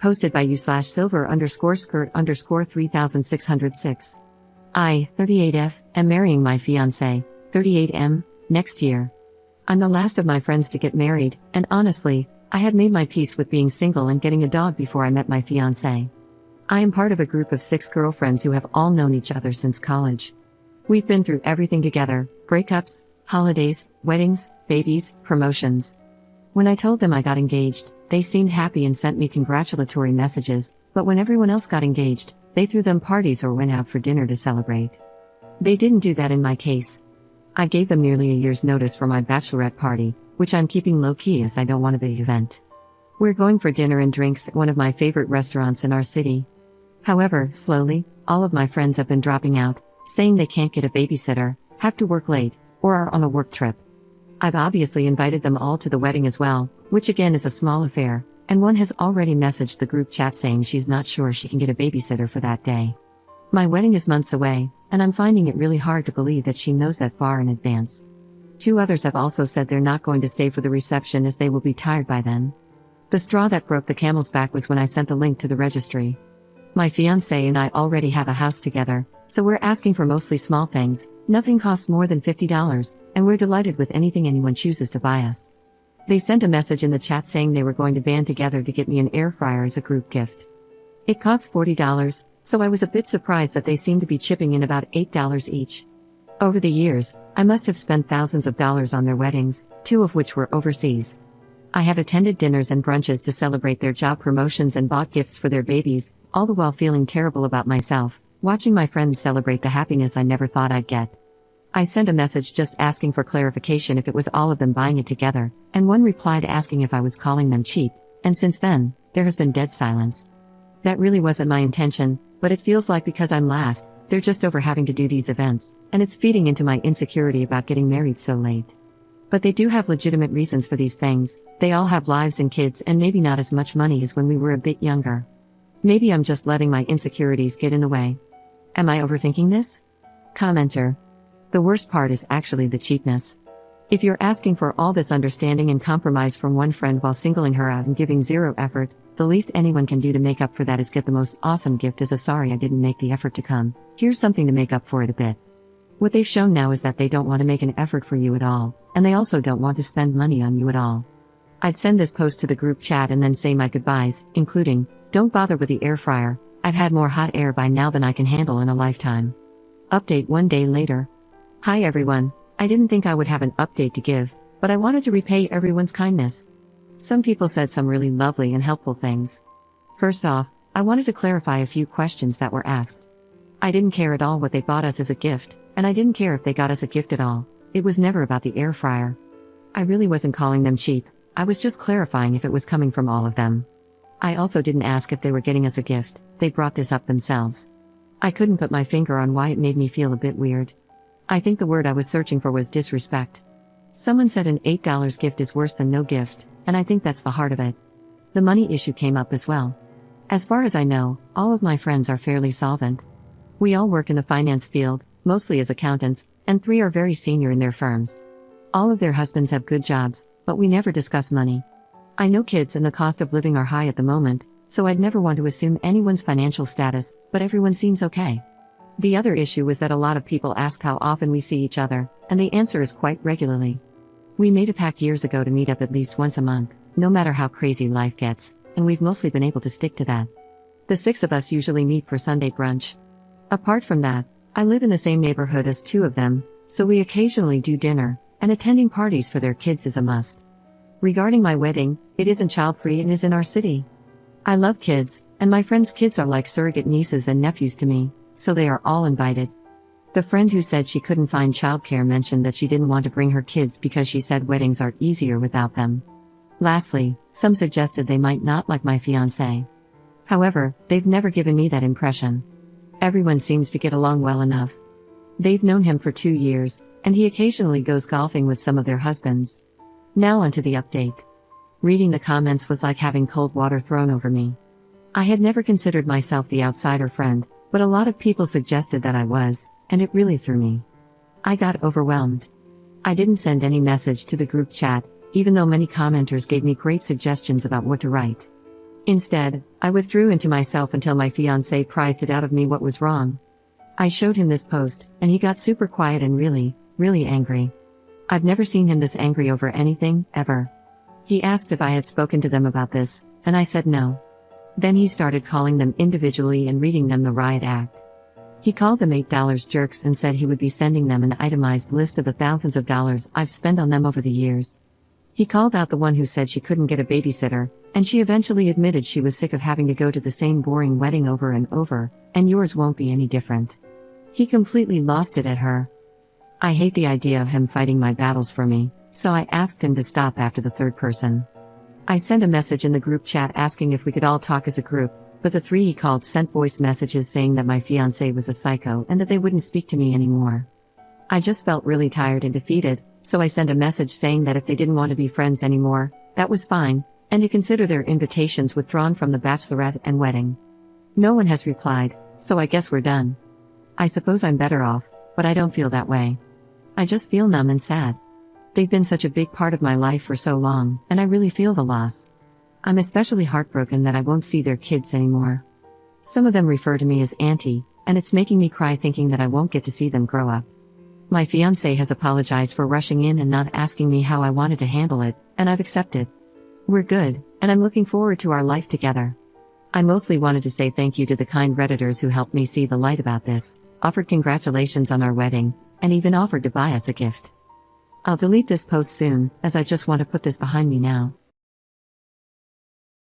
Posted by u/silver_skirt_3606. I, 38F, am marrying my fiancé, 38M, next year. I'm the last of my friends to get married, and honestly, I had made my peace with being single and getting a dog before I met my fiancé. I am part of a group of 6 girlfriends who have all known each other since college. We've been through everything together: breakups, holidays, weddings, babies, promotions. When I told them I got engaged, they seemed happy and sent me congratulatory messages, but when everyone else got engaged, they threw them parties or went out for dinner to celebrate. They didn't do that in my case. I gave them nearly a year's notice for my bachelorette party, which I'm keeping low-key as I don't want a big event. We're going for dinner and drinks at one of my favorite restaurants in our city. However, slowly, all of my friends have been dropping out, saying they can't get a babysitter, have to work late, or are on a work trip. I've obviously invited them all to the wedding as well, which again is a small affair, and one has already messaged the group chat saying she's not sure she can get a babysitter for that day. My wedding is months away, and I'm finding it really hard to believe that she knows that far in advance. 2 others have also said they're not going to stay for the reception as they will be tired by then. The straw that broke the camel's back was when I sent the link to the registry. My fiancé and I already have a house together, so we're asking for mostly small things. Nothing costs more than $50, and we're delighted with anything anyone chooses to buy us. They sent a message in the chat saying they were going to band together to get me an air fryer as a group gift. It costs $40, so I was a bit surprised that they seemed to be chipping in about $8 each. Over the years, I must have spent thousands of dollars on their weddings, 2 of which were overseas. I have attended dinners and brunches to celebrate their job promotions and bought gifts for their babies, all the while feeling terrible about myself, watching my friends celebrate the happiness I never thought I'd get. I sent a message just asking for clarification if it was all of them buying it together, and one replied asking if I was calling them cheap, and since then, there has been dead silence. That really wasn't my intention, but it feels like because I'm last, they're just over having to do these events, and it's feeding into my insecurity about getting married so late. But they do have legitimate reasons for these things. They all have lives and kids and maybe not as much money as when we were a bit younger. Maybe I'm just letting my insecurities get in the way. Am I overthinking this? Commenter. The worst part is actually the cheapness. If you're asking for all this understanding and compromise from one friend while singling her out and giving zero effort, the least anyone can do to make up for that is get the most awesome gift as a sorry I didn't make the effort to come, here's something to make up for it a bit. What they've shown now is that they don't want to make an effort for you at all, and they also don't want to spend money on you at all. I'd send this post to the group chat and then say my goodbyes, including, don't bother with the air fryer, I've had more hot air by now than I can handle in a lifetime. Update 1 day later. Hi everyone, I didn't think I would have an update to give, but I wanted to repay everyone's kindness. Some people said some really lovely and helpful things. First off, I wanted to clarify a few questions that were asked. I didn't care at all what they bought us as a gift, and I didn't care if they got us a gift at all. It was never about the air fryer. I really wasn't calling them cheap, I was just clarifying if it was coming from all of them. I also didn't ask if they were getting us a gift, they brought this up themselves. I couldn't put my finger on why it made me feel a bit weird. I think the word I was searching for was disrespect. Someone said an $8 gift is worse than no gift, and I think that's the heart of it. The money issue came up as well. As far as I know, all of my friends are fairly solvent. We all work in the finance field, mostly as accountants, and 3 are very senior in their firms. All of their husbands have good jobs, but we never discuss money. I know kids and the cost of living are high at the moment, so I'd never want to assume anyone's financial status, but everyone seems okay. The other issue was that a lot of people ask how often we see each other, and the answer is quite regularly. We made a pact years ago to meet up at least once a month, no matter how crazy life gets, and we've mostly been able to stick to that. The 6 of us usually meet for Sunday brunch. Apart from that, I live in the same neighborhood as 2 of them, so we occasionally do dinner, and attending parties for their kids is a must. Regarding my wedding, it isn't child-free and is in our city. I love kids, and my friends' kids are like surrogate nieces and nephews to me, so they are all invited. The friend who said she couldn't find childcare mentioned that she didn't want to bring her kids because she said weddings are easier without them. Lastly, some suggested they might not like my fiancé. However, they've never given me that impression. Everyone seems to get along well enough. They've known him for 2 years, and he occasionally goes golfing with some of their husbands. Now onto the update. Reading the comments was like having cold water thrown over me. I had never considered myself the outsider friend, but a lot of people suggested that I was, and it really threw me. I got overwhelmed. I didn't send any message to the group chat, even though many commenters gave me great suggestions about what to write. Instead, I withdrew into myself until my fiancé prized it out of me what was wrong. I showed him this post, and he got super quiet and really angry. I've never seen him this angry over anything, ever. He asked if I had spoken to them about this, and I said no. Then he started calling them individually and reading them the riot act. He called them $8 jerks and said he would be sending them an itemized list of the thousands of dollars I've spent on them over the years. He called out the one who said she couldn't get a babysitter, and she eventually admitted she was sick of having to go to the same boring wedding over and over, and yours won't be any different. He completely lost it at her. I hate the idea of him fighting my battles for me, so I asked him to stop after the third person. I sent a message in the group chat asking if we could all talk as a group, but the three he called sent voice messages saying that my fiancé was a psycho and that they wouldn't speak to me anymore. I just felt really tired and defeated, so I sent a message saying that if they didn't want to be friends anymore, that was fine, and to consider their invitations withdrawn from the bachelorette and wedding. No one has replied, so I guess we're done. I suppose I'm better off, but I don't feel that way. I just feel numb and sad. They've been such a big part of my life for so long, and I really feel the loss. I'm especially heartbroken that I won't see their kids anymore. Some of them refer to me as auntie, and it's making me cry thinking that I won't get to see them grow up. My fiancé has apologized for rushing in and not asking me how I wanted to handle it, and I've accepted. We're good, and I'm looking forward to our life together. I mostly wanted to say thank you to the kind Redditors who helped me see the light about this, offered congratulations on our wedding, and even offered to buy us a gift. I'll delete this post soon, as I just want to put this behind me now.